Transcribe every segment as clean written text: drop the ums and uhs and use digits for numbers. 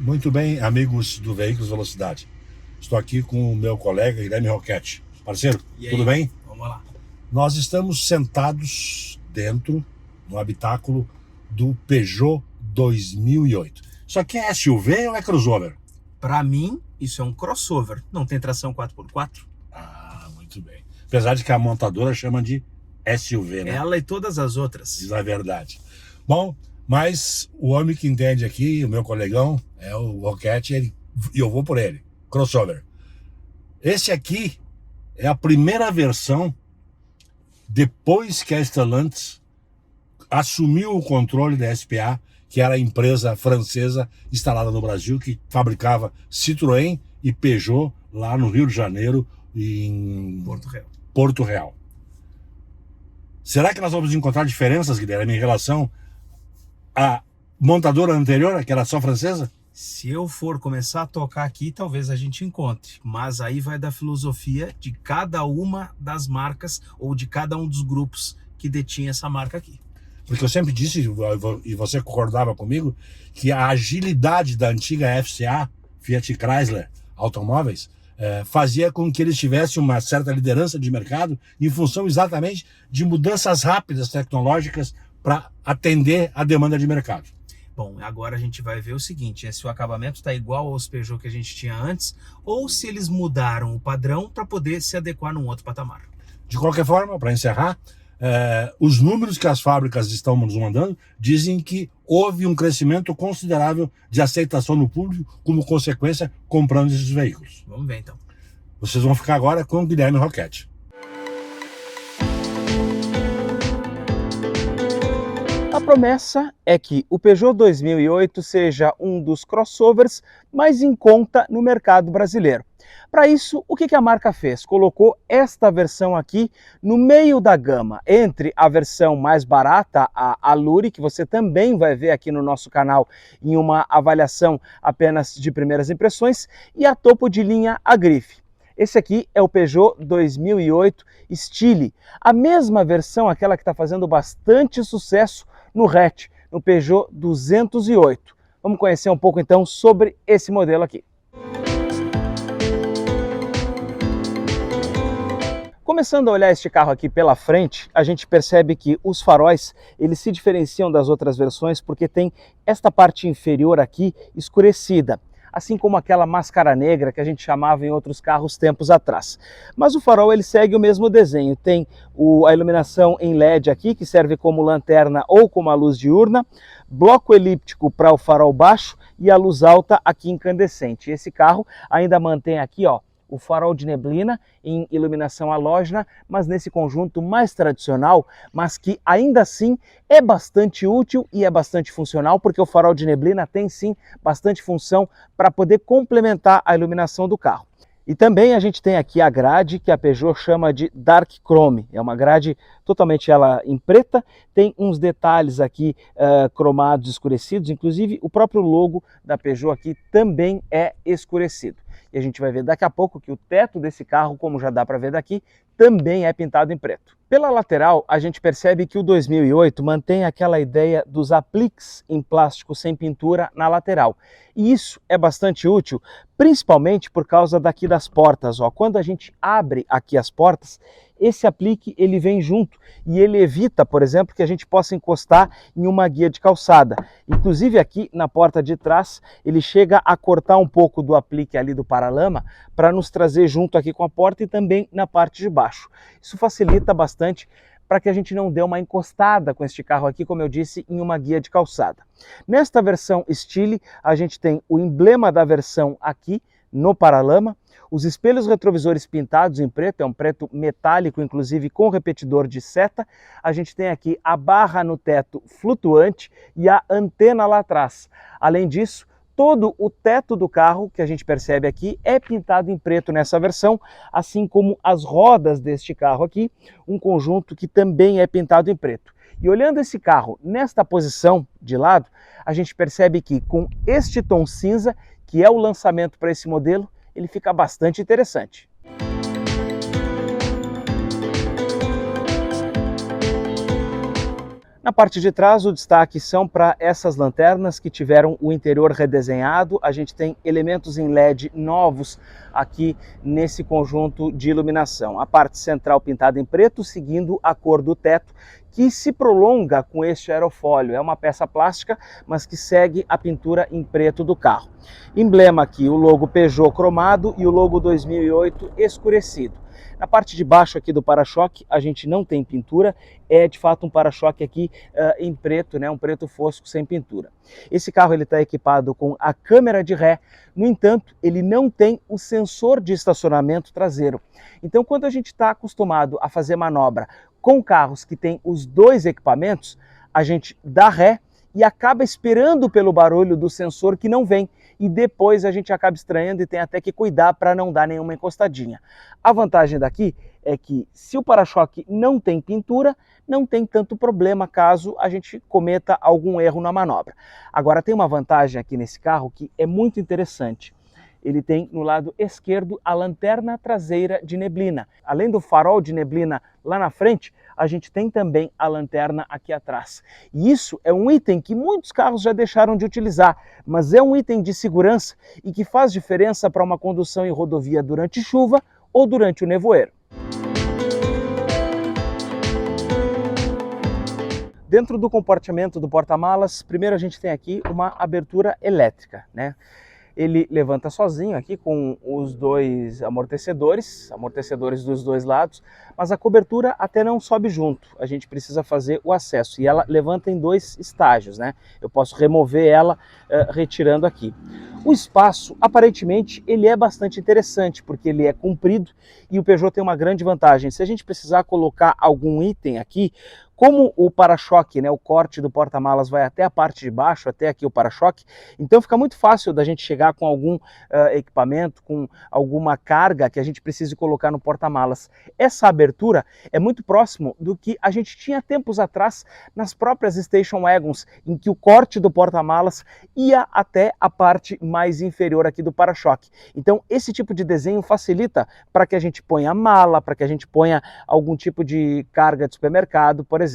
Muito bem, amigos do Veículos Velocidade. Estou aqui com o meu colega Guilherme Roquette. Parceiro, tudo bem? Vamos lá. Nós estamos sentados dentro, no habitáculo do Peugeot 2008. Isso aqui é SUV ou é crossover? Para mim, isso é um crossover. Não tem tração 4x4. Ah, muito bem. Apesar de que a montadora chama de SUV, né? Ela e todas as outras. Isso é verdade. Bom, mas o homem que entende aqui, o meu colegão, é o Roquette, e eu vou por ele. Crossover. Esse aqui é a primeira versão depois que a Stellantis assumiu o controle da SPA, que era a empresa francesa instalada no Brasil, que fabricava Citroën e Peugeot lá no Rio de Janeiro e em Porto Real. Será que nós vamos encontrar diferenças, Guilherme, em relação à montadora anterior, que era só francesa? Se eu for começar a tocar aqui, talvez a gente encontre. Mas aí vai da filosofia de cada uma das marcas ou de cada um dos grupos que detinha essa marca aqui. Porque eu sempre disse, e você concordava comigo, que a agilidade da antiga FCA, Fiat Chrysler Automóveis, fazia com que eles tivessem uma certa liderança de mercado em função exatamente de mudanças rápidas tecnológicas para atender a demanda de mercado. Bom, agora a gente vai ver o seguinte, se o acabamento está igual aos Peugeot que a gente tinha antes, ou se eles mudaram o padrão para poder se adequar num outro patamar. De qualquer forma, para encerrar, os números que as fábricas estão nos mandando dizem que houve um crescimento considerável de aceitação no público como consequência comprando esses veículos. Vamos ver então. Vocês vão ficar agora com o Guilherme Roquette. A promessa é que o Peugeot 2008 seja um dos crossovers mais em conta no mercado brasileiro. Para isso, o que a marca fez? Colocou esta versão aqui no meio da gama, entre a versão mais barata, a Allure, que você também vai ver aqui no nosso canal em uma avaliação apenas de primeiras impressões, e a topo de linha, a Grife. Esse aqui é o Peugeot 2008 Style, a mesma versão, aquela que está fazendo bastante sucesso no hatch, no Peugeot 208. Vamos conhecer um pouco então sobre esse modelo aqui. Começando a olhar este carro aqui pela frente, a gente percebe que os faróis eles se diferenciam das outras versões porque tem esta parte inferior aqui escurecida, assim como aquela máscara negra que a gente chamava em outros carros tempos atrás. Mas o farol ele segue o mesmo desenho, tem a iluminação em LED aqui, que serve como lanterna ou como a luz diurna, bloco elíptico para o farol baixo e a luz alta aqui incandescente. Esse carro ainda mantém aqui, ó, o farol de neblina em iluminação halógena, mas nesse conjunto mais tradicional, mas que ainda assim é bastante útil e é bastante funcional, porque o farol de neblina tem sim bastante função para poder complementar a iluminação do carro. E também a gente tem aqui a grade que a Peugeot chama de Dark Chrome, é uma grade totalmente ela em preta, tem uns detalhes aqui cromados escurecidos, inclusive o próprio logo da Peugeot aqui também é escurecido. E a gente vai ver daqui a pouco que o teto desse carro, como já dá para ver daqui, também é pintado em preto. Pela lateral, a gente percebe que o 2008 mantém aquela ideia dos apliques em plástico sem pintura na lateral. E isso é bastante útil, principalmente por causa daqui das portas. Ó. Quando a gente abre aqui as portas, esse aplique ele vem junto e ele evita, por exemplo, que a gente possa encostar em uma guia de calçada. Inclusive aqui na porta de trás, ele chega a cortar um pouco do aplique ali do paralama para nos trazer junto aqui com a porta e também na parte de baixo. Isso facilita bastante para que a gente não dê uma encostada com este carro aqui, como eu disse, em uma guia de calçada. Nesta versão Style, a gente tem o emblema da versão aqui no paralama, os espelhos retrovisores pintados em preto, é um preto metálico, inclusive com repetidor de seta. A gente tem aqui a barra no teto flutuante e a antena lá atrás. Além disso, todo o teto do carro, que a gente percebe aqui, é pintado em preto nessa versão, assim como as rodas deste carro aqui, um conjunto que também é pintado em preto. E olhando esse carro nesta posição de lado, a gente percebe que com este tom cinza, que é o lançamento para esse modelo, ele fica bastante interessante. Na parte de trás, o destaque são para essas lanternas que tiveram o interior redesenhado. A gente tem elementos em LED novos aqui nesse conjunto de iluminação. A parte central pintada em preto, seguindo a cor do teto, que se prolonga com este aerofólio. É uma peça plástica, mas que segue a pintura em preto do carro. Emblema aqui, o logo Peugeot cromado e o logo 2008 escurecido. Na parte de baixo aqui do para-choque a gente não tem pintura, é de fato um para-choque aqui em preto, né, um preto fosco sem pintura. Esse carro ele está equipado com a câmera de ré, no entanto ele não tem o sensor de estacionamento traseiro. Então quando a gente está acostumado a fazer manobra com carros que têm os dois equipamentos, a gente dá ré e acaba esperando pelo barulho do sensor que não vem, e depois a gente acaba estranhando e tem até que cuidar para não dar nenhuma encostadinha. A vantagem daqui é que se o para-choque não tem pintura, não tem tanto problema caso a gente cometa algum erro na manobra. Agora tem uma vantagem aqui nesse carro que é muito interessante. Ele tem no lado esquerdo a lanterna traseira de neblina. Além do farol de neblina lá na frente, a gente tem também a lanterna aqui atrás. E isso é um item que muitos carros já deixaram de utilizar, mas é um item de segurança e que faz diferença para uma condução em rodovia durante chuva ou durante o nevoeiro. Dentro do compartimento do porta-malas, primeiro a gente tem aqui uma abertura elétrica, né? Ele levanta sozinho aqui com os dois amortecedores dos dois lados, mas a cobertura até não sobe junto, a gente precisa fazer o acesso e ela levanta em dois estágios, né? Eu posso remover ela retirando aqui. O espaço, aparentemente, ele é bastante interessante, porque ele é comprido e o Peugeot tem uma grande vantagem. Se a gente precisar colocar algum item aqui, como o para-choque, né, o corte do porta-malas vai até a parte de baixo, até aqui o para-choque, então fica muito fácil da gente chegar com algum equipamento, com alguma carga que a gente precise colocar no porta-malas. Essa abertura é muito próximo do que a gente tinha tempos atrás nas próprias Station Wagons, em que o corte do porta-malas ia até a parte mais inferior aqui do para-choque. Então esse tipo de desenho facilita para que a gente ponha mala, para que a gente ponha algum tipo de carga de supermercado, por exemplo.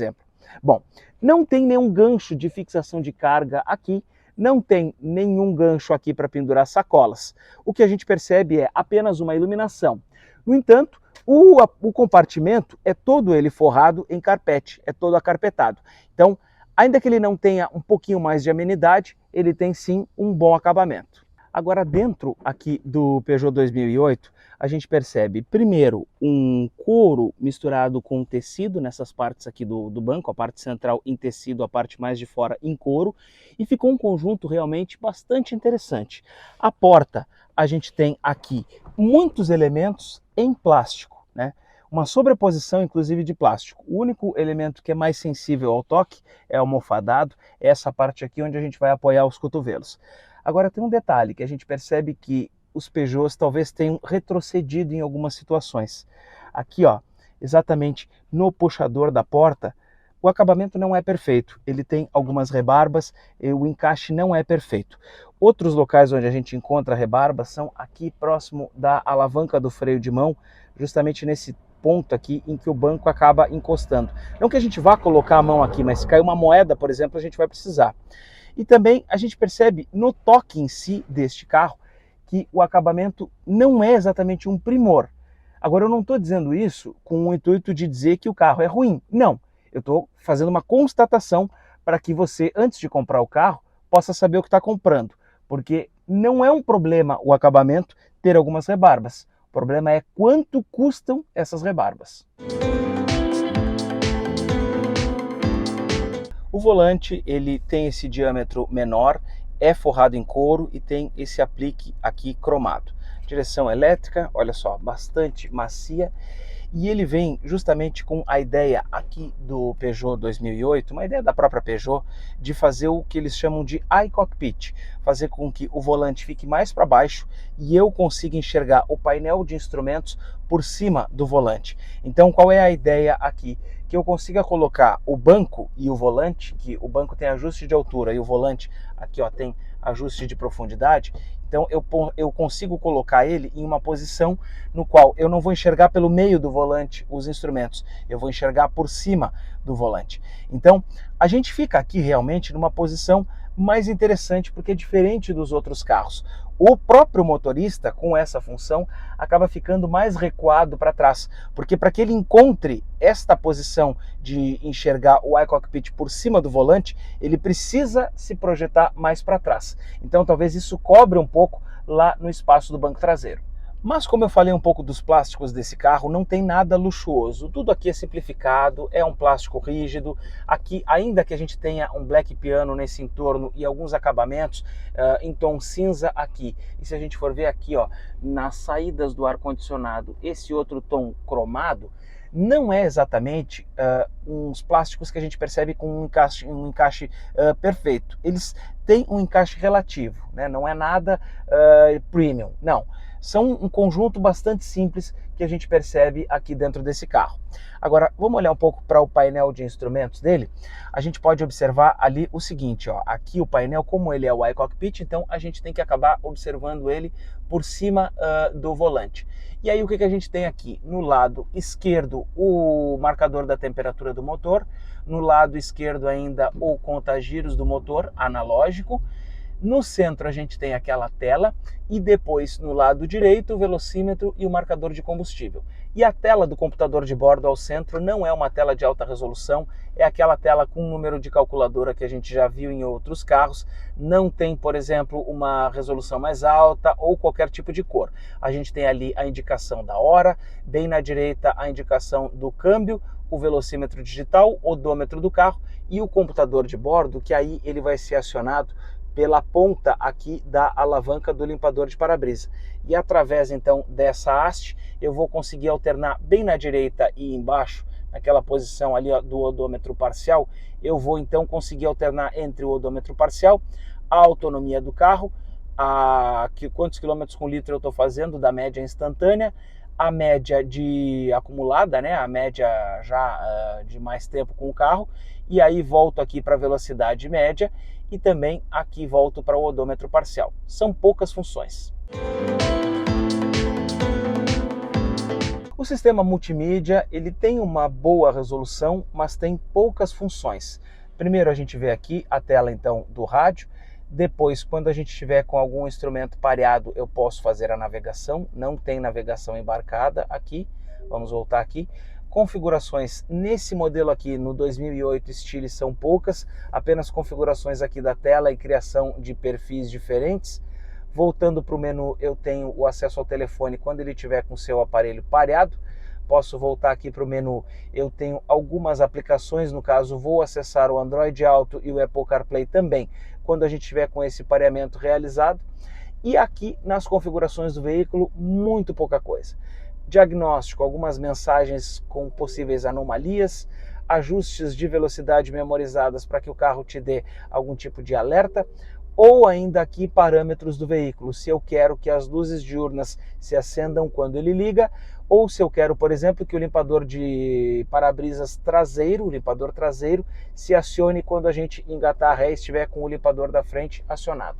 Bom, não tem nenhum gancho de fixação de carga aqui, não tem nenhum gancho aqui para pendurar sacolas. O que a gente percebe é apenas uma iluminação. No entanto, o compartimento é todo ele forrado em carpete, é todo acarpetado. Então, ainda que ele não tenha um pouquinho mais de amenidade, ele tem sim um bom acabamento. Agora, dentro aqui do Peugeot 2008, a gente percebe, primeiro, um couro misturado com tecido nessas partes aqui do banco, a parte central em tecido, a parte mais de fora em couro, e ficou um conjunto realmente bastante interessante. A porta, a gente tem aqui muitos elementos em plástico, né? Uma sobreposição, inclusive, de plástico. O único elemento que é mais sensível ao toque é o almofadado, é essa parte aqui onde a gente vai apoiar os cotovelos. Agora tem um detalhe que a gente percebe que os Peugeots talvez tenham retrocedido em algumas situações. Aqui, ó, exatamente no puxador da porta, o acabamento não é perfeito. Ele tem algumas rebarbas, o encaixe não é perfeito. Outros locais onde a gente encontra rebarbas são aqui próximo da alavanca do freio de mão, justamente nesse ponto aqui em que o banco acaba encostando. Não que a gente vá colocar a mão aqui, mas se cair uma moeda, por exemplo, a gente vai precisar. E também a gente percebe no toque em si deste carro que o acabamento não é exatamente um primor. Agora eu não estou dizendo isso com o intuito de dizer que o carro é ruim. Não, eu estou fazendo uma constatação para que você, antes de comprar o carro, possa saber o que está comprando. Porque não é um problema o acabamento ter algumas rebarbas. O problema é quanto custam essas rebarbas. O volante ele tem esse diâmetro menor, é forrado em couro e tem esse aplique aqui cromado. Direção elétrica, olha só, bastante macia. E ele vem justamente com a ideia aqui do Peugeot 2008, uma ideia da própria Peugeot, de fazer o que eles chamam de iCockpit, fazer com que o volante fique mais para baixo e eu consiga enxergar o painel de instrumentos por cima do volante. Então qual é a ideia aqui? Que eu consiga colocar o banco e o volante, que o banco tem ajuste de altura e o volante aqui ó, tem ajuste de profundidade. Então eu consigo colocar ele em uma posição no qual eu não vou enxergar pelo meio do volante os instrumentos, eu vou enxergar por cima do volante. Então a gente fica aqui realmente numa posição mais interessante, porque é diferente dos outros carros. O próprio motorista, com essa função, acaba ficando mais recuado para trás, porque para que ele encontre esta posição de enxergar o iCockpit por cima do volante, ele precisa se projetar mais para trás. Então talvez isso cobre um pouco lá no espaço do banco traseiro. Mas como eu falei um pouco dos plásticos desse carro, não tem nada luxuoso. Tudo aqui é simplificado, é um plástico rígido. Aqui, ainda que a gente tenha um black piano nesse entorno e alguns acabamentos em tom cinza aqui. E se a gente for ver aqui, ó, nas saídas do ar-condicionado, esse outro tom cromado, não é exatamente uns plásticos que a gente percebe com um encaixe perfeito. Eles têm um encaixe relativo, né? Não é nada premium, não. São um conjunto bastante simples que a gente percebe aqui dentro desse carro. Agora, vamos olhar um pouco para o painel de instrumentos dele. A gente pode observar ali o seguinte, ó, aqui o painel, como ele é o iCockpit, então a gente tem que acabar observando ele por cima do volante. E aí o que a gente tem aqui? No lado esquerdo, o marcador da temperatura do motor, no lado esquerdo ainda o contagiros do motor analógico. No centro a gente tem aquela tela e depois no lado direito o velocímetro e o marcador de combustível. E a tela do computador de bordo ao centro não é uma tela de alta resolução, é aquela tela com um número de calculadora que a gente já viu em outros carros. Não tem, por exemplo, uma resolução mais alta ou qualquer tipo de cor. A gente tem ali a indicação da hora, bem na direita a indicação do câmbio, o velocímetro digital, o odômetro do carro e o computador de bordo, que aí ele vai ser acionado pela ponta aqui da alavanca do limpador de para-brisa. E através então dessa haste eu vou conseguir alternar bem na direita e embaixo, naquela posição ali, ó, do odômetro parcial, eu vou então conseguir alternar entre o odômetro parcial, a autonomia do carro, quantos quilômetros com litro eu estou fazendo da média instantânea, a média de acumulada, né, a média já de mais tempo com o carro, e aí volto aqui para a velocidade média e também aqui volto para o odômetro parcial. São poucas funções. O sistema multimídia, ele tem uma boa resolução, mas tem poucas funções. Primeiro a gente vê aqui a tela então do rádio. Depois, quando a gente estiver com algum instrumento pareado, eu posso fazer a navegação. Não tem navegação embarcada aqui. Vamos voltar aqui. Configurações nesse modelo aqui, no 2008 Style, são poucas. Apenas configurações aqui da tela e criação de perfis diferentes. Voltando para o menu, eu tenho o acesso ao telefone quando ele estiver com o seu aparelho pareado. Posso voltar aqui para o menu, eu tenho algumas aplicações, no caso vou acessar o Android Auto e o Apple CarPlay também, quando a gente estiver com esse pareamento realizado. E aqui nas configurações do veículo, muito pouca coisa. Diagnóstico, algumas mensagens com possíveis anomalias, ajustes de velocidade memorizadas para que o carro te dê algum tipo de alerta, ou ainda aqui parâmetros do veículo, se eu quero que as luzes diurnas se acendam quando ele liga, ou se eu quero, por exemplo, que o limpador de para-brisas traseiro, o limpador traseiro, se acione quando a gente engatar a ré e estiver com o limpador da frente acionado.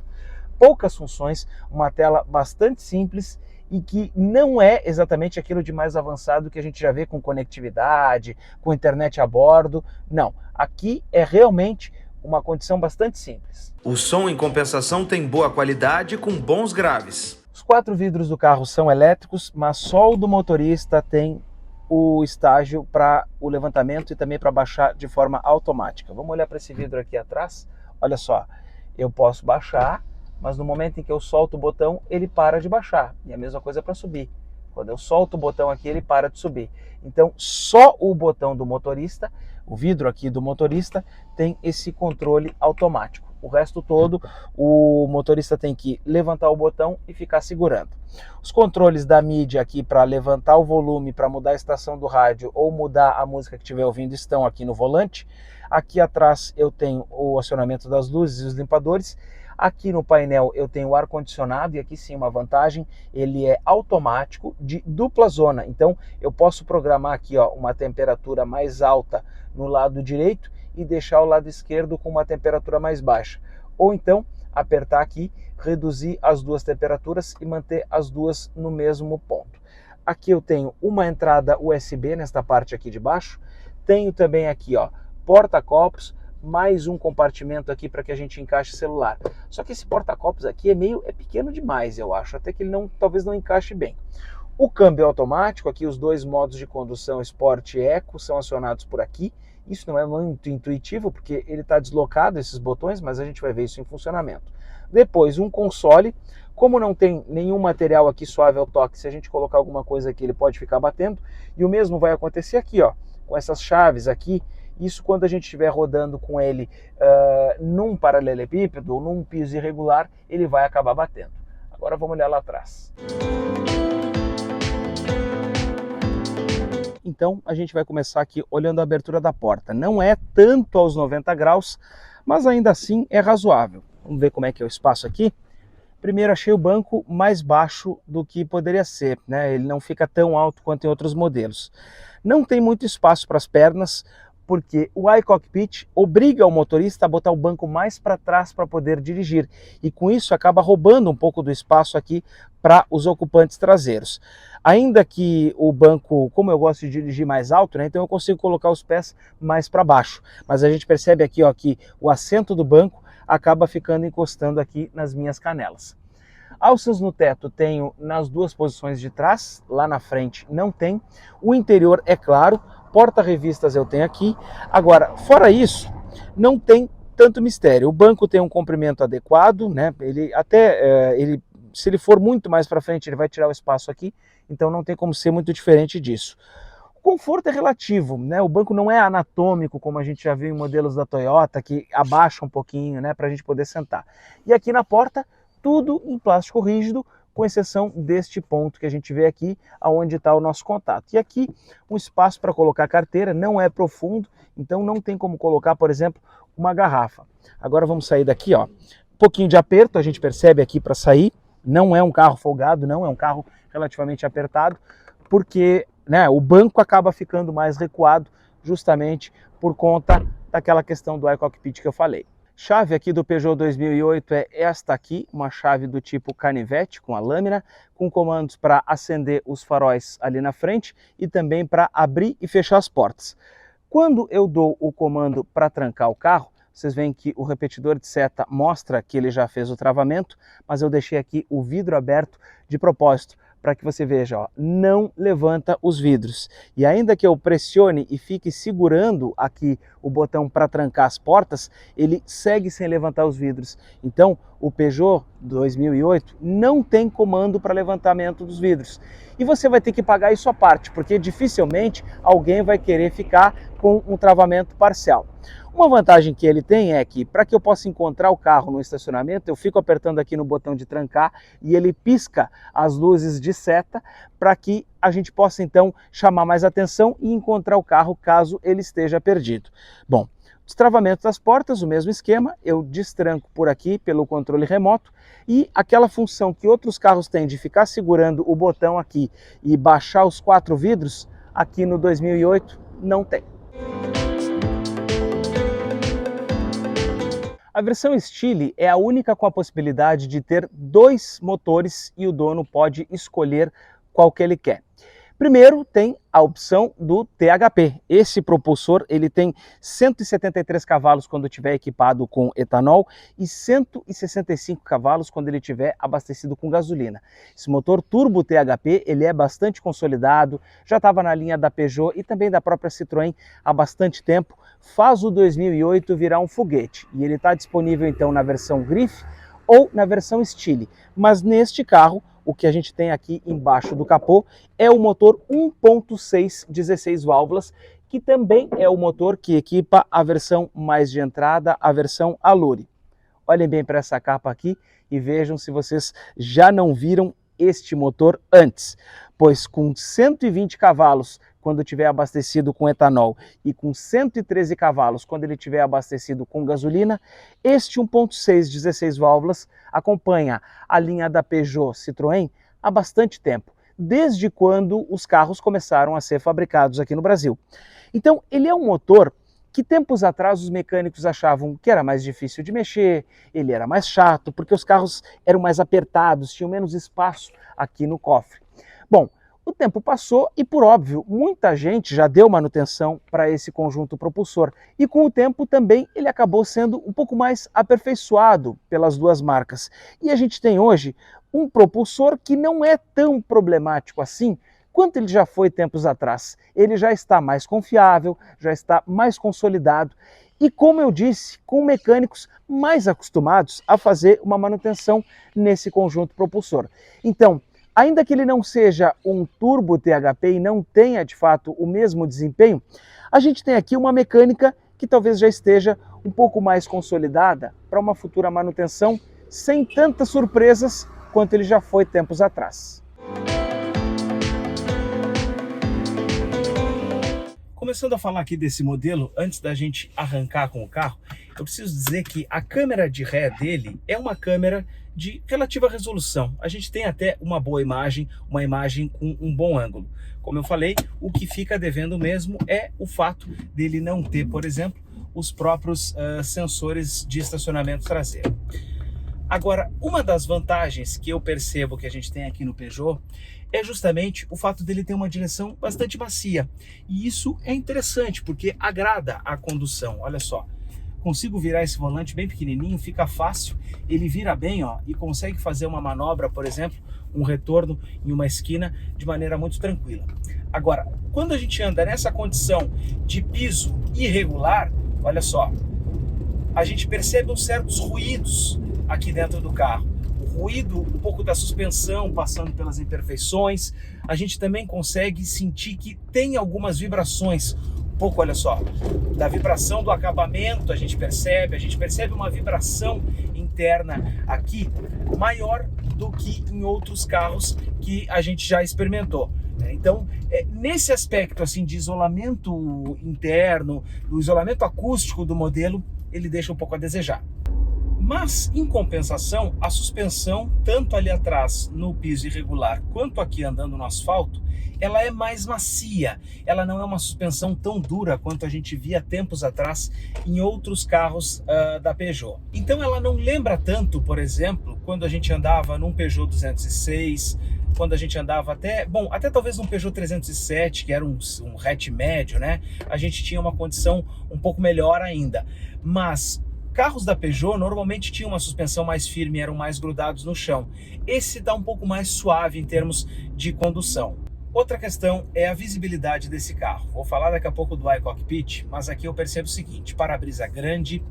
Poucas funções, uma tela bastante simples e que não é exatamente aquilo de mais avançado que a gente já vê com conectividade, com internet a bordo. Não, aqui é realmente uma condição bastante simples. O som, em compensação, tem boa qualidade com bons graves. Os 4 vidros do carro são elétricos, mas só o do motorista tem o estágio para o levantamento e também para baixar de forma automática. Vamos olhar para esse vidro aqui atrás. Olha só, eu posso baixar, mas no momento em que eu solto o botão, ele para de baixar. E a mesma coisa para subir. Quando eu solto o botão aqui, ele para de subir. Então, só o botão do motorista, o vidro aqui do motorista, tem esse controle automático. O resto todo, o motorista tem que levantar o botão e ficar segurando. Os controles da mídia aqui para levantar o volume, para mudar a estação do rádio ou mudar a música que estiver ouvindo estão aqui no volante. Aqui atrás eu tenho o acionamento das luzes e os limpadores. Aqui no painel eu tenho o ar-condicionado e aqui sim uma vantagem, ele é automático de dupla zona. Então eu posso programar aqui, ó, uma temperatura mais alta no lado direito e deixar o lado esquerdo com uma temperatura mais baixa. Ou então apertar aqui, reduzir as duas temperaturas e manter as duas no mesmo ponto. Aqui eu tenho uma entrada USB nesta parte aqui de baixo, tenho também aqui, ó, porta-copos, mais um compartimento aqui para que a gente encaixe celular. Só que esse porta-copos aqui é pequeno demais, eu acho, até que ele talvez não encaixe bem. O câmbio automático, aqui os dois modos de condução Sport e Eco são acionados por aqui. Isso não é muito intuitivo porque ele está deslocado, esses botões, mas a gente vai ver isso em funcionamento. Depois um console, como não tem nenhum material aqui suave ao toque, se a gente colocar alguma coisa aqui ele pode ficar batendo. E o mesmo vai acontecer aqui, ó, com essas chaves aqui. Isso quando a gente estiver rodando com ele num paralelepípedo ou num piso irregular, ele vai acabar batendo. Agora vamos olhar lá atrás. Então a gente vai começar aqui olhando a abertura da porta. Não é tanto aos 90 graus, mas ainda assim é razoável. Vamos ver como é que é o espaço aqui. Primeiro achei o banco mais baixo do que poderia ser, né? Ele não fica tão alto quanto em outros modelos. Não tem muito espaço para as pernas, porque o iCockpit obriga o motorista a botar o banco mais para trás para poder dirigir, e com isso acaba roubando um pouco do espaço aqui para os ocupantes traseiros. Ainda que o banco, como eu gosto de dirigir mais alto, né, então eu consigo colocar os pés mais para baixo, mas a gente percebe aqui, ó, que o assento do banco acaba ficando encostando aqui nas minhas canelas. Alças no teto tenho nas duas posições de trás, lá na frente não tem. O interior é claro, porta-revistas eu tenho aqui. Agora, fora isso, não tem tanto mistério. O banco tem um comprimento adequado, né? Se ele for muito mais para frente, ele vai tirar o espaço aqui, então não tem como ser muito diferente disso. O conforto é relativo, né? O banco não é anatômico, como a gente já viu em modelos da Toyota, que abaixa um pouquinho, né, para a gente poder sentar. E aqui na porta, tudo em plástico rígido, com exceção deste ponto que a gente vê aqui, onde está o nosso contato. E aqui um espaço para colocar carteira, não é profundo, então não tem como colocar, por exemplo, uma garrafa. Agora vamos sair daqui, ó. Um pouquinho de aperto, a gente percebe aqui para sair, não é um carro folgado, não, é um carro relativamente apertado, porque, né, o banco acaba ficando mais recuado justamente por conta daquela questão do iCockpit que eu falei. Chave aqui do Peugeot 2008 é esta aqui, uma chave do tipo canivete com a lâmina, com comandos para acender os faróis ali na frente e também para abrir e fechar as portas. Quando eu dou o comando para trancar o carro, vocês veem que o repetidor de seta mostra que ele já fez o travamento, mas eu deixei aqui o vidro aberto de propósito, para que você veja, ó, não levanta os vidros. E ainda que eu pressione e fique segurando aqui o botão para trancar as portas, ele segue sem levantar os vidros. Então, o Peugeot 2008 não tem comando para levantamento dos vidros. E você vai ter que pagar isso à parte, porque dificilmente alguém vai querer ficar com um travamento parcial. Uma vantagem que ele tem é que, para que eu possa encontrar o carro no estacionamento, eu fico apertando aqui no botão de trancar e ele pisca as luzes de seta para que a gente possa então chamar mais atenção e encontrar o carro caso ele esteja perdido. Bom, destravamento das portas, o mesmo esquema, eu destranco por aqui pelo controle remoto e aquela função que outros carros têm de ficar segurando o botão aqui e baixar os 4 vidros, aqui no 2008 não tem. A versão Stile é a única com a possibilidade de ter 2 motores e o dono pode escolher qual que ele quer. Primeiro tem a opção do THP. Esse propulsor ele tem 173 cavalos quando estiver equipado com etanol e 165 cavalos quando ele estiver abastecido com gasolina. Esse motor turbo THP ele é bastante consolidado, já estava na linha da Peugeot e também da própria Citroën há bastante tempo, faz o 2008 virar um foguete e ele está disponível então na versão Griffe ou na versão Stile, mas neste carro o que a gente tem aqui embaixo do capô é o motor 1.6 16 válvulas, que também é o motor que equipa a versão mais de entrada, a versão Allure. Olhem bem para essa capa aqui e vejam se vocês já não viram este motor antes, pois com 120 cavalos quando estiver abastecido com etanol e com 113 cavalos quando ele estiver abastecido com gasolina, este 1.6 16 válvulas acompanha a linha da Peugeot Citroën há bastante tempo, desde quando os carros começaram a ser fabricados aqui no Brasil. Então ele é um motor que tempos atrás os mecânicos achavam que era mais difícil de mexer, ele era mais chato, porque os carros eram mais apertados, tinham menos espaço aqui no cofre. Bom, o tempo passou e, por óbvio, muita gente já deu manutenção para esse conjunto propulsor. E com o tempo também ele acabou sendo um pouco mais aperfeiçoado pelas duas marcas. E a gente tem hoje um propulsor que não é tão problemático assim quanto ele já foi tempos atrás. Ele já está mais confiável, já está mais consolidado e, como eu disse, com mecânicos mais acostumados a fazer uma manutenção nesse conjunto propulsor. Então, ainda que ele não seja um turbo THP e não tenha de fato o mesmo desempenho, a gente tem aqui uma mecânica que talvez já esteja um pouco mais consolidada para uma futura manutenção sem tantas surpresas quanto ele já foi tempos atrás. Começando a falar aqui desse modelo, antes da gente arrancar com o carro, eu preciso dizer que a câmera de ré dele é uma câmera de relativa resolução. A gente tem até uma boa imagem, uma imagem com um bom ângulo. Como eu falei, o que fica devendo mesmo é o fato dele não ter, por exemplo, os próprios sensores de estacionamento traseiro. Agora, uma das vantagens que eu percebo que a gente tem aqui no Peugeot é justamente o fato dele ter uma direção bastante macia. E isso é interessante porque agrada a condução. Olha só, consigo virar esse volante bem pequenininho, fica fácil, ele vira bem, ó, e consegue fazer uma manobra, por exemplo, um retorno em uma esquina de maneira muito tranquila. Agora, quando a gente anda nessa condição de piso irregular, olha só, a gente percebe uns certos ruídos aqui dentro do carro. O ruído, um pouco da suspensão passando pelas imperfeições. A gente também consegue sentir que tem algumas vibrações. Um pouco, olha só, da vibração do acabamento a gente percebe uma vibração interna aqui maior do que em outros carros que a gente já experimentou. Então, nesse aspecto assim de isolamento interno, do isolamento acústico do modelo, ele deixa um pouco a desejar. Mas, em compensação, a suspensão, tanto ali atrás no piso irregular, quanto aqui andando no asfalto, ela é mais macia. Ela não é uma suspensão tão dura quanto a gente via tempos atrás em outros carros da Peugeot. Então ela não lembra tanto, por exemplo, quando a gente andava num Peugeot 206, quando a gente andava até talvez num Peugeot 307, que era um hatch médio, né? A gente tinha uma condição um pouco melhor ainda. Mas carros da Peugeot normalmente tinham uma suspensão mais firme, eram mais grudados no chão. Esse dá um pouco mais suave em termos de condução. Outra questão é a visibilidade desse carro. Vou falar daqui a pouco do iCockpit, mas aqui eu percebo o seguinte: para-brisa grande,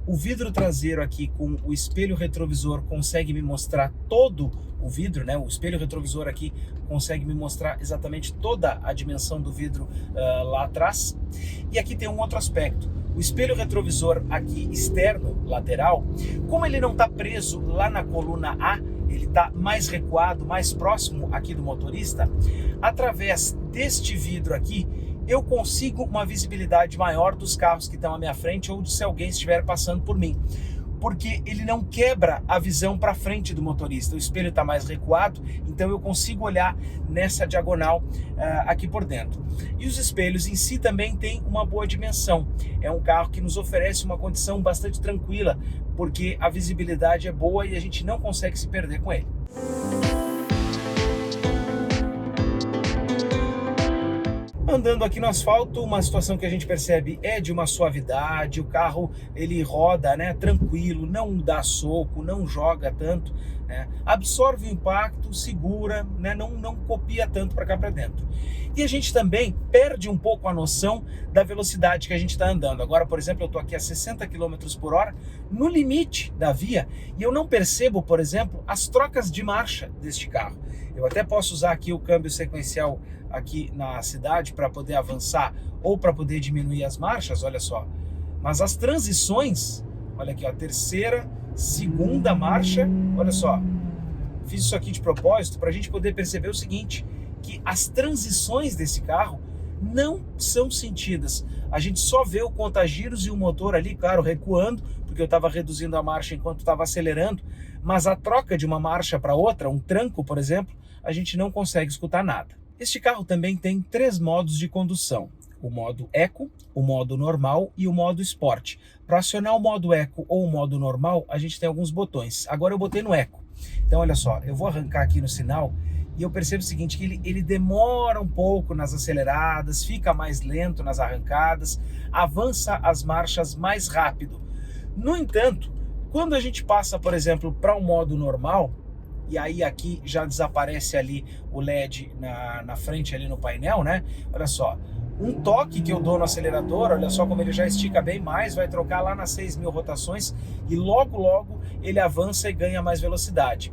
o vidro traseiro aqui com o espelho retrovisor consegue me mostrar todo o vidro, né? O espelho retrovisor aqui consegue me mostrar exatamente toda a dimensão do vidro lá atrás. E aqui tem um outro aspecto. O espelho retrovisor aqui externo, lateral, como ele não está preso lá na coluna A, ele está mais recuado, mais próximo aqui do motorista, através deste vidro aqui, eu consigo uma visibilidade maior dos carros que estão à minha frente ou se alguém estiver passando por mim. Porque ele não quebra a visão para frente do motorista. O espelho está mais recuado, então eu consigo olhar nessa diagonal aqui por dentro. E os espelhos em si também têm uma boa dimensão. É um carro que nos oferece uma condição bastante tranquila, porque a visibilidade é boa e a gente não consegue se perder com ele. Andando aqui no asfalto, uma situação que a gente percebe é de uma suavidade, o carro ele roda, né, tranquilo, não dá soco, não joga tanto, né, absorve o impacto, segura, né, não copia tanto para cá para dentro. E a gente também perde um pouco a noção da velocidade que a gente está andando. Agora, por exemplo, eu estou aqui a 60 km por hora no limite da via e eu não percebo, por exemplo, as trocas de marcha deste carro. Eu até posso usar aqui o câmbio sequencial aqui na cidade para poder avançar ou para poder diminuir as marchas, olha só. Mas as transições, olha aqui, a terceira, segunda marcha, olha só. Fiz isso aqui de propósito para a gente poder perceber o seguinte, que as transições desse carro não são sentidas. A gente só vê o contagiros e o motor ali, claro, recuando, porque eu estava reduzindo a marcha enquanto estava acelerando, mas a troca de uma marcha para outra, um tranco, por exemplo, a gente não consegue escutar nada. Este carro também tem 3 modos de condução. o modo Eco, o modo normal e o modo Sport. Para acionar o modo Eco ou o modo normal, a gente tem alguns botões. Agora eu botei no Eco. Então olha só, eu vou arrancar aqui no sinal e eu percebo o seguinte, que ele demora um pouco nas aceleradas, fica mais lento nas arrancadas, avança as marchas mais rápido. No entanto, quando a gente passa, por exemplo, para o modo normal, e aí aqui já desaparece ali o LED na frente ali no painel, né? Olha só, um toque que eu dou no acelerador, olha só como ele já estica bem mais, vai trocar lá nas 6.000 rotações e logo ele avança e ganha mais velocidade.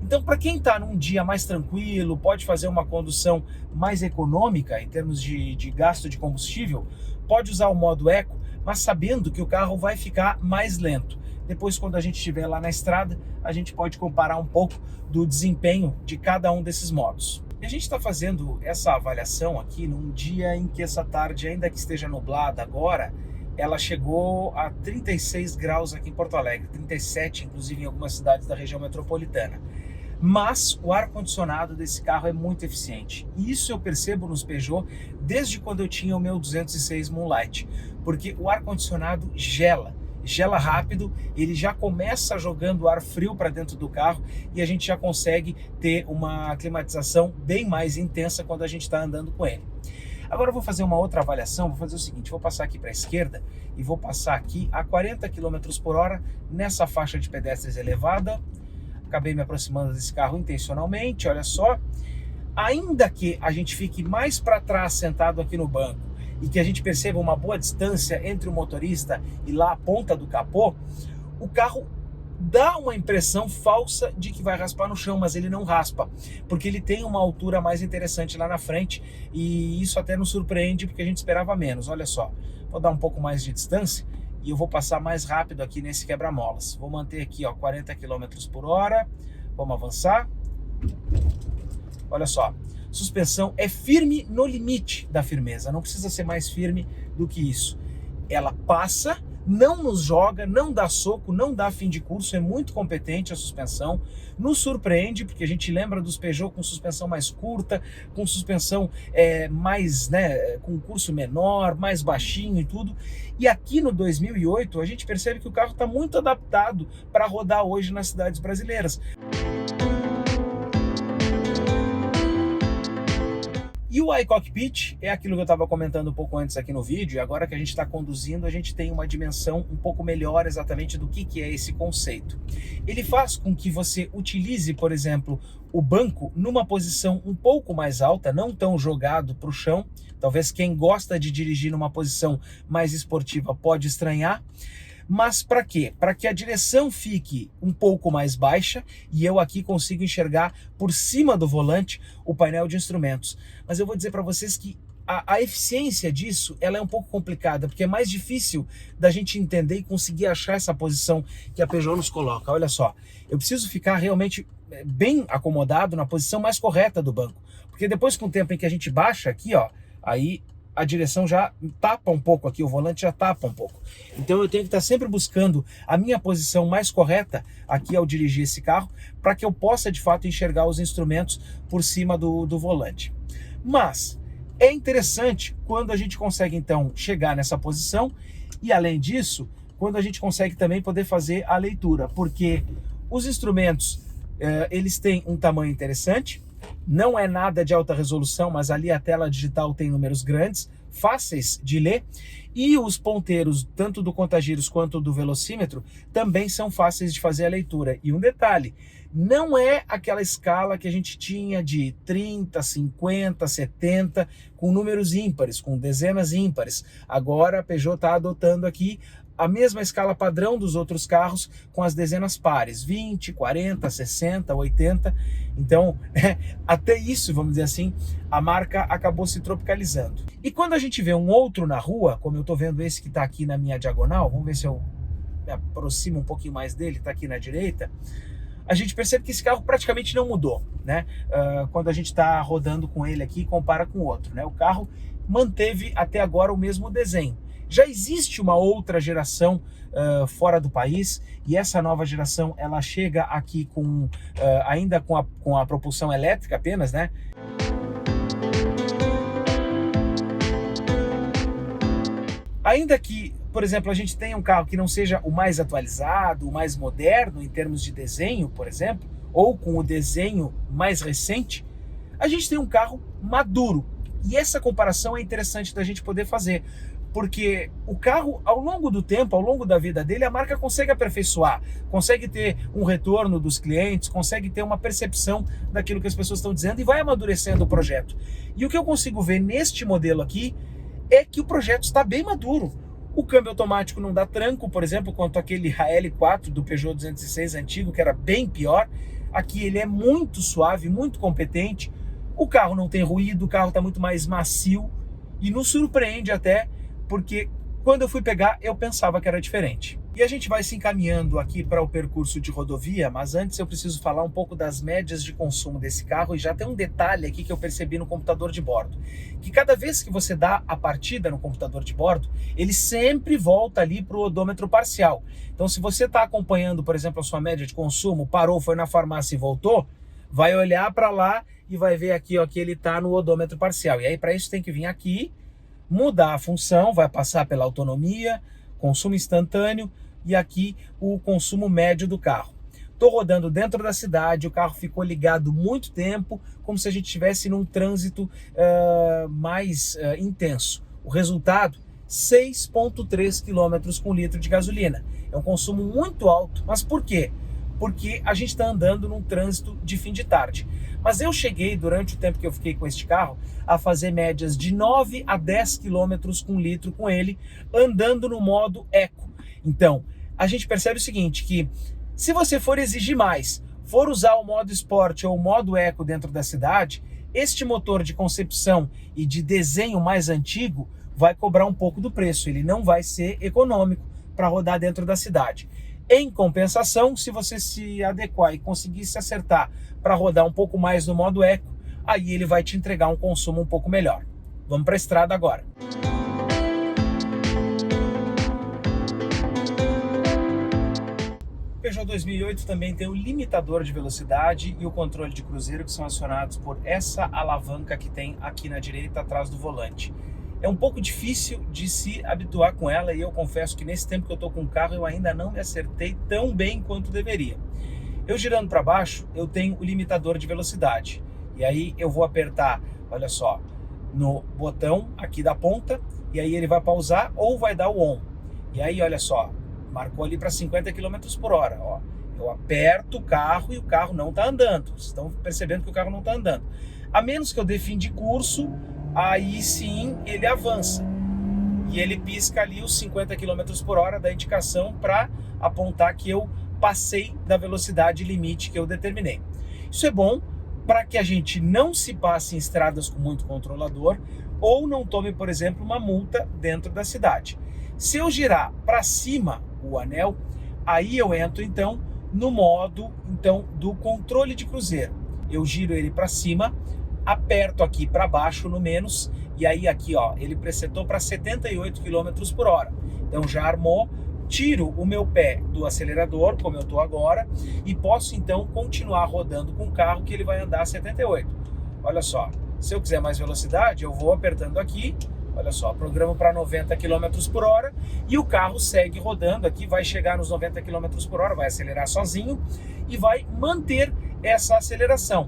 Então, para quem está num dia mais tranquilo, pode fazer uma condução mais econômica em termos de gasto de combustível, pode usar o modo Eco, mas sabendo que o carro vai ficar mais lento. Depois, quando a gente estiver lá na estrada, a gente pode comparar um pouco do desempenho de cada um desses modos. E a gente está fazendo essa avaliação aqui num dia em que essa tarde, ainda que esteja nublada agora, ela chegou a 36 graus aqui em Porto Alegre, 37 inclusive em algumas cidades da região metropolitana. Mas o ar-condicionado desse carro é muito eficiente. E isso eu percebo nos Peugeot desde quando eu tinha o meu 206 Moonlight, porque o ar-condicionado gela rápido, ele já começa jogando ar frio para dentro do carro e a gente já consegue ter uma climatização bem mais intensa quando a gente está andando com ele. Agora eu vou fazer uma outra avaliação, vou fazer o seguinte, vou passar aqui para a esquerda e vou passar aqui a 40 km por hora nessa faixa de pedestres elevada. Acabei me aproximando desse carro intencionalmente, olha só. Ainda que a gente fique mais para trás sentado aqui no banco e que a gente perceba uma boa distância entre o motorista e lá a ponta do capô, o carro dá uma impressão falsa de que vai raspar no chão, mas ele não raspa, porque ele tem uma altura mais interessante lá na frente e isso até nos surpreende porque a gente esperava menos. Olha só, vou dar um pouco mais de distância e eu vou passar mais rápido aqui nesse quebra-molas. Vou manter aqui, ó, 40 km por hora, vamos avançar. Olha só, suspensão é firme no limite da firmeza, não precisa ser mais firme do que isso. Ela passa, não nos joga, não dá soco, não dá fim de curso, é muito competente a suspensão, nos surpreende, porque a gente lembra dos Peugeot com suspensão mais curta, com suspensão mais, né, com curso menor, mais baixinho e tudo, e aqui no 2008 a gente percebe que o carro está muito adaptado para rodar hoje nas cidades brasileiras. E o iCockpit é aquilo que eu estava comentando um pouco antes aqui no vídeo, e agora que a gente está conduzindo, a gente tem uma dimensão um pouco melhor exatamente do que é esse conceito. Ele faz com que você utilize, por exemplo, o banco numa posição um pouco mais alta, não tão jogado para o chão. Talvez quem gosta de dirigir numa posição mais esportiva pode estranhar. Mas para quê? Para que a direção fique um pouco mais baixa e eu aqui consigo enxergar por cima do volante o painel de instrumentos. Mas eu vou dizer para vocês que a eficiência disso ela é um pouco complicada, porque é mais difícil da gente entender e conseguir achar essa posição que a Peugeot nos coloca. Olha só, eu preciso ficar realmente bem acomodado na posição mais correta do banco, porque depois com o tempo em que a gente baixa aqui, ó, aí a direção já tapa um pouco aqui, o volante já tapa um pouco. Então eu tenho que estar sempre buscando a minha posição mais correta aqui ao dirigir esse carro, para que eu possa de fato enxergar os instrumentos por cima do volante. Mas é interessante quando a gente consegue então chegar nessa posição e além disso, quando a gente consegue também poder fazer a leitura, porque os instrumentos eles têm um tamanho interessante. Não é nada de alta resolução, mas ali a tela digital tem números grandes, fáceis de ler, e os ponteiros, tanto do contagiros quanto do velocímetro, também são fáceis de fazer a leitura. E um detalhe, não é aquela escala que a gente tinha de 30, 50, 70, com números ímpares, com dezenas ímpares. Agora a Peugeot está adotando aqui a mesma escala padrão dos outros carros com as dezenas pares, 20, 40, 60, 80. Então, até isso, vamos dizer assim, a marca acabou se tropicalizando. E quando a gente vê um outro na rua, como eu estou vendo esse que está aqui na minha diagonal, vamos ver se eu me aproximo um pouquinho mais dele, está aqui na direita, a gente percebe que esse carro praticamente não mudou, né? Quando a gente está rodando com ele aqui, compara com o outro, né? O carro manteve até agora o mesmo desenho. Já existe uma outra geração fora do país e essa nova geração ela chega aqui com ainda com a propulsão elétrica apenas, né? Ainda que, por exemplo, a gente tenha um carro que não seja o mais atualizado, o mais moderno em termos de desenho, por exemplo, ou com o desenho mais recente, a gente tem um carro maduro. E essa comparação é interessante da gente poder fazer, porque o carro, ao longo do tempo, ao longo da vida dele, a marca consegue aperfeiçoar, consegue ter um retorno dos clientes, consegue ter uma percepção daquilo que as pessoas estão dizendo e vai amadurecendo o projeto. E o que eu consigo ver neste modelo aqui é que o projeto está bem maduro. O câmbio automático não dá tranco, por exemplo, quanto aquele AL4 do Peugeot 206 antigo, que era bem pior. Aqui ele é muito suave, muito competente. O carro não tem ruído, o carro está muito mais macio e nos surpreende até, porque quando eu fui pegar eu pensava que era diferente. E a gente vai se encaminhando aqui para o percurso de rodovia, mas antes eu preciso falar um pouco das médias de consumo desse carro, e já tem um detalhe aqui que eu percebi no computador de bordo, que cada vez que você dá a partida no computador de bordo, ele sempre volta ali para o odômetro parcial. Então se você está acompanhando, por exemplo, a sua média de consumo, parou, foi na farmácia e voltou, vai olhar para lá e vai ver aqui ó, que ele está no odômetro parcial. E aí para isso tem que vir aqui, mudar a função, vai passar pela autonomia, consumo instantâneo e aqui o consumo médio do carro. Estou rodando dentro da cidade, o carro ficou ligado muito tempo, como se a gente estivesse num trânsito mais intenso. O resultado, 6,3 km com litro de gasolina. É um consumo muito alto, mas por quê? Porque a gente está andando num trânsito de fim de tarde. Mas eu cheguei, durante o tempo que eu fiquei com este carro, a fazer médias de 9 a 10 km com litro com ele, andando no modo eco. Então, a gente percebe o seguinte, que se você for exigir mais, for usar o modo esporte ou o modo eco dentro da cidade, este motor de concepção e de desenho mais antigo vai cobrar um pouco do preço, ele não vai ser econômico para rodar dentro da cidade. Em compensação, se você se adequar e conseguir se acertar para rodar um pouco mais no modo eco, aí ele vai te entregar um consumo um pouco melhor. Vamos para a estrada agora. O Peugeot 2008 também tem o limitador de velocidade e o controle de cruzeiro, que são acionados por essa alavanca que tem aqui na direita atrás do volante. É um pouco difícil de se habituar com ela e eu confesso que nesse tempo que eu estou com o carro eu ainda não me acertei tão bem quanto deveria. Eu girando para baixo, eu tenho o limitador de velocidade. E aí eu vou apertar, olha só, no botão aqui da ponta, e aí ele vai pausar ou vai dar o on. E aí, olha só, marcou ali para 50 km por hora. Ó. Eu aperto o carro e o carro não está andando. Vocês estão percebendo que o carro não está andando. A menos que eu dê fim de curso, aí sim ele avança. E ele pisca ali os 50 km por hora da indicação para apontar que eu passei da velocidade limite que eu determinei. Isso é bom para que a gente não se passe em estradas com muito controlador ou não tome, por exemplo, uma multa dentro da cidade. Se eu girar para cima o anel, aí eu entro então no modo do controle de cruzeiro. Eu giro ele para cima, aperto aqui para baixo no menos e aí aqui ó, ele presetou para 78 km por hora. Então já armou. Tiro o meu pé do acelerador, como eu estou agora, e posso então continuar rodando com o carro que ele vai andar a 78. Olha só, se eu quiser mais velocidade, eu vou apertando aqui, olha só, programo para 90 km por hora e o carro segue rodando aqui, vai chegar nos 90 km por hora, vai acelerar sozinho e vai manter essa aceleração.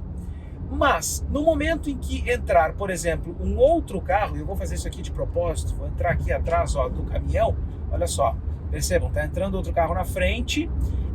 Mas, no momento em que entrar, por exemplo, um outro carro, eu vou fazer isso aqui de propósito, vou entrar aqui atrás ó, do caminhão, olha só, percebam, está entrando outro carro na frente,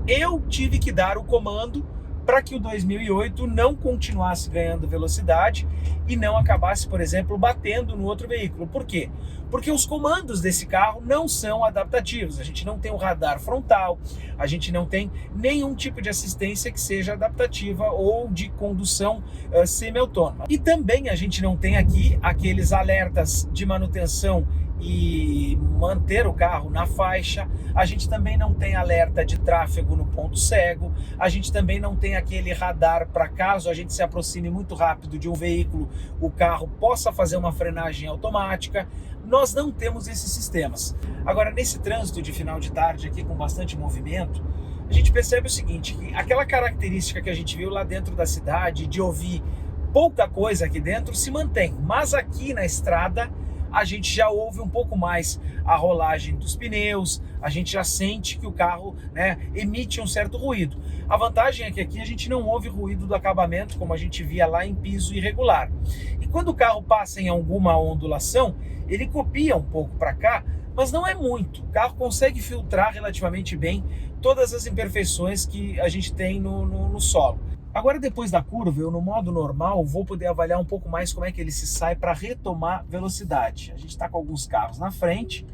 eu tive que dar o comando para que o 2008 não continuasse ganhando velocidade e não acabasse, por exemplo, batendo no outro veículo. Por quê? Porque os comandos desse carro não são adaptativos. A gente não tem um radar frontal, a gente não tem nenhum tipo de assistência que seja adaptativa ou de condução semi-autônoma. E também a gente não tem aqui aqueles alertas de manutenção e manter o carro na faixa, a gente também não tem alerta de tráfego no ponto cego, a gente também não tem aquele radar para caso a gente se aproxime muito rápido de um veículo, o carro possa fazer uma frenagem automática. Nós não temos esses sistemas. Agora, nesse trânsito de final de tarde aqui com bastante movimento, a gente percebe o seguinte, que aquela característica que a gente viu lá dentro da cidade de ouvir pouca coisa aqui dentro se mantém, mas aqui na estrada a gente já ouve um pouco mais a rolagem dos pneus, a gente já sente que o carro, né, emite um certo ruído. A vantagem é que aqui a gente não ouve ruído do acabamento, como a gente via lá em piso irregular. E quando o carro passa em alguma ondulação, ele copia um pouco para cá, mas não é muito. O carro consegue filtrar relativamente bem todas as imperfeições que a gente tem no solo. Agora, depois da curva, eu no modo normal vou poder avaliar um pouco mais como é que ele se sai para retomar velocidade. A gente está com alguns carros na frente,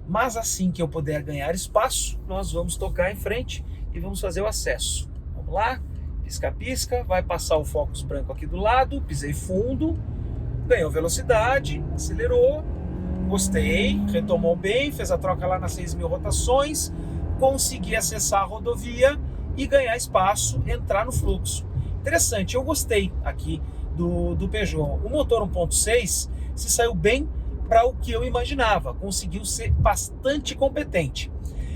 mas assim que eu puder ganhar espaço, nós vamos tocar em frente e vamos fazer o acesso. Vamos lá, pisca-pisca, vai passar o Focus branco aqui do lado, pisei fundo, ganhou velocidade, acelerou, gostei, retomou bem, fez a troca lá nas 6.000 rotações, consegui acessar a rodovia e ganhar espaço, entrar no fluxo. Interessante, eu gostei aqui do Peugeot. O motor 1.6 se saiu bem para o que eu imaginava, conseguiu ser bastante competente.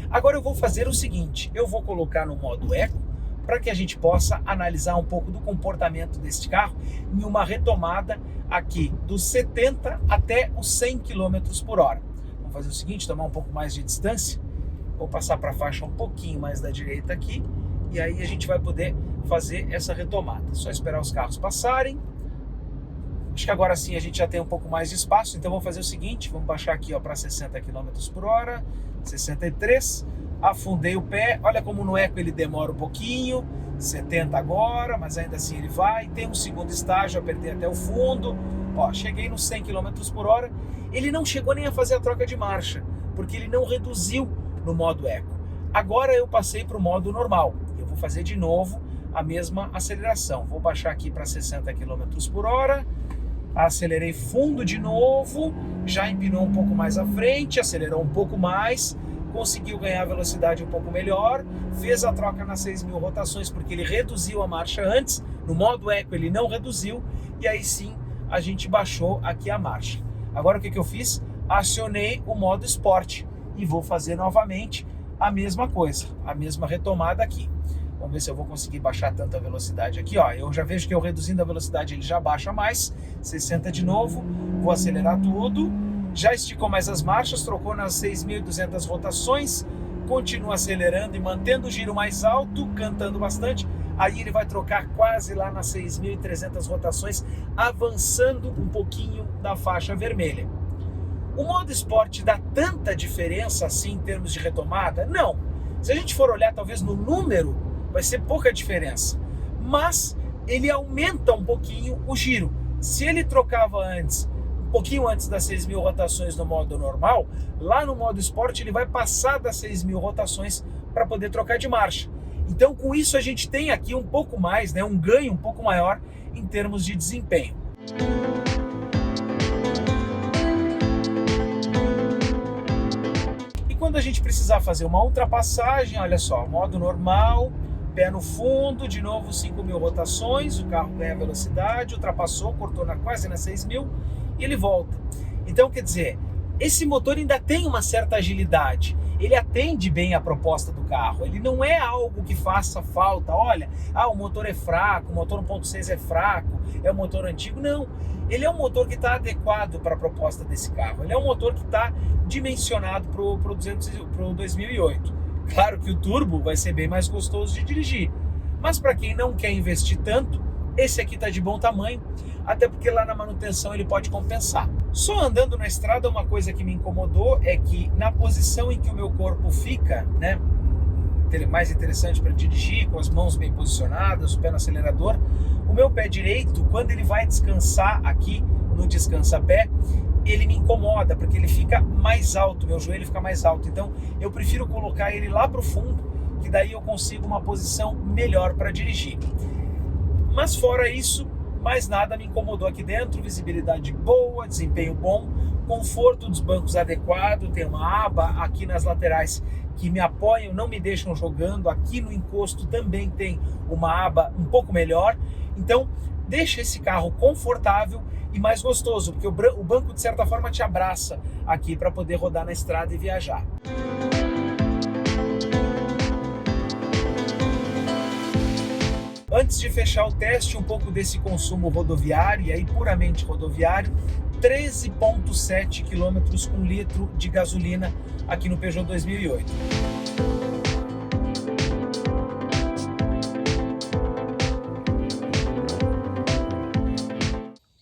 Agora eu vou fazer o seguinte, eu vou colocar no modo Eco para que a gente possa analisar um pouco do comportamento deste carro em uma retomada aqui dos 70 até os 100 km por hora. Vamos fazer o seguinte, tomar um pouco mais de distância, vou passar para a faixa um pouquinho mais da direita aqui, e aí a gente vai poder fazer essa retomada. Só esperar os carros passarem. Acho que agora sim a gente já tem um pouco mais de espaço, então vamos fazer o seguinte, vamos baixar aqui para 60 km por hora, 63, afundei o pé, olha como no Eco ele demora um pouquinho, 70 agora, mas ainda assim ele vai, tem um segundo estágio, apertei até o fundo, ó, cheguei nos 100 km por hora, ele não chegou nem a fazer a troca de marcha, porque ele não reduziu no modo Eco. Agora eu passei para o modo normal, eu vou fazer de novo a mesma aceleração, vou baixar aqui para 60 km por hora, acelerei fundo de novo, já empinou um pouco mais à frente, acelerou um pouco mais, conseguiu ganhar velocidade um pouco melhor, fez a troca nas 6.000 rotações porque ele reduziu a marcha antes, no modo Eco ele não reduziu, e aí sim a gente baixou aqui a marcha. Agora o que eu fiz? Acionei o modo Sport e vou fazer novamente a mesma coisa, a mesma retomada aqui. Vamos ver se eu vou conseguir baixar tanta velocidade aqui, ó. Eu já vejo que eu reduzindo a velocidade ele já baixa mais, 60 de novo, vou acelerar tudo, já esticou mais as marchas, trocou nas 6.200 rotações, continua acelerando e mantendo o giro mais alto, cantando bastante, aí ele vai trocar quase lá nas 6.300 rotações, avançando um pouquinho da faixa vermelha. O modo Sport dá tanta diferença assim em termos de retomada? Não. Se a gente for olhar talvez no número, vai ser pouca diferença, mas ele aumenta um pouquinho o giro. Se ele trocava antes, um pouquinho antes das 6.000 rotações no modo normal, lá no modo Sport ele vai passar das 6.000 rotações para poder trocar de marcha. Então com isso a gente tem aqui um pouco mais, né, um ganho um pouco maior em termos de desempenho. E quando a gente precisar fazer uma ultrapassagem, olha só, modo normal, pé no fundo, de novo 5.000 rotações, o carro ganha velocidade, ultrapassou, cortou quase nas 6.000 e ele volta. Então, quer dizer, esse motor ainda tem uma certa agilidade, ele atende bem a proposta do carro, ele não é algo que faça falta, olha, o motor é fraco, o motor 1.6 é fraco, é um motor antigo, não. Ele é um motor que está adequado para a proposta desse carro, ele é um motor que está dimensionado para o 2008. Claro que o turbo vai ser bem mais gostoso de dirigir, mas para quem não quer investir tanto, esse aqui está de bom tamanho, até porque lá na manutenção ele pode compensar. Só andando na estrada, uma coisa que me incomodou é que na posição em que o meu corpo fica, né, mais interessante para dirigir, com as mãos bem posicionadas, o pé no acelerador, o meu pé direito, quando ele vai descansar aqui no descansa-pé, ele me incomoda, porque ele fica mais alto, meu joelho fica mais alto, então eu prefiro colocar ele lá para o fundo, que daí eu consigo uma posição melhor para dirigir. Mas fora isso, mais nada me incomodou aqui dentro, visibilidade boa, desempenho bom, conforto dos bancos adequado, tem uma aba aqui nas laterais que me apoiam, não me deixam jogando, aqui no encosto também tem uma aba um pouco melhor, então deixa esse carro confortável e mais gostoso, porque o banco de certa forma te abraça aqui para poder rodar na estrada e viajar. Antes de fechar o teste, um pouco desse consumo rodoviário, e aí puramente rodoviário, 13,7 km com litro de gasolina aqui no Peugeot 2008.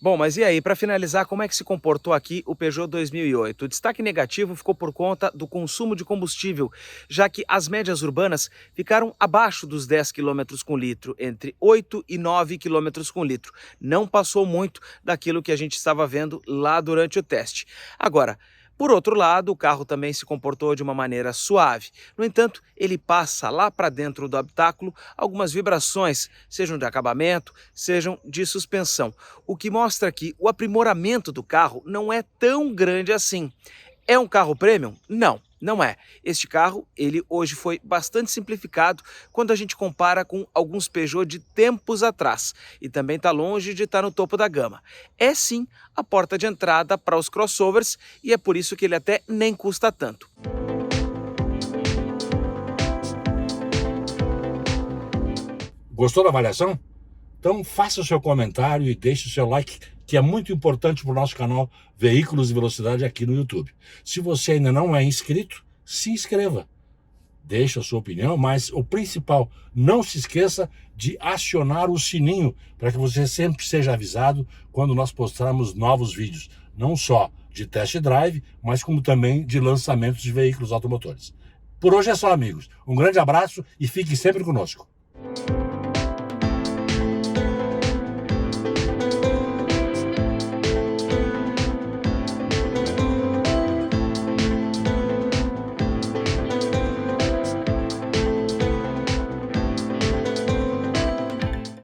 Bom, mas e aí, para finalizar, como é que se comportou aqui o Peugeot 2008? O destaque negativo ficou por conta do consumo de combustível, já que as médias urbanas ficaram abaixo dos 10 km com litro, entre 8 e 9 km com litro. Não passou muito daquilo que a gente estava vendo lá durante o teste. Agora, por outro lado, o carro também se comportou de uma maneira suave. No entanto, ele passa lá para dentro do habitáculo algumas vibrações, sejam de acabamento, sejam de suspensão, o que mostra que o aprimoramento do carro não é tão grande assim. É um carro premium? Não, não é. Este carro, ele hoje foi bastante simplificado quando a gente compara com alguns Peugeot de tempos atrás e também está longe de estar no topo da gama. É sim a porta de entrada para os crossovers e é por isso que ele até nem custa tanto. Gostou da avaliação? Então faça o seu comentário e deixe o seu like, que é muito importante para o nosso canal Veículos e Velocidade aqui no YouTube. Se você ainda não é inscrito, se inscreva. Deixe a sua opinião, mas o principal, não se esqueça de acionar o sininho para que você sempre seja avisado quando nós postarmos novos vídeos, não só de test drive, mas como também de lançamentos de veículos automotores. Por hoje é só, amigos. Um grande abraço e fique sempre conosco.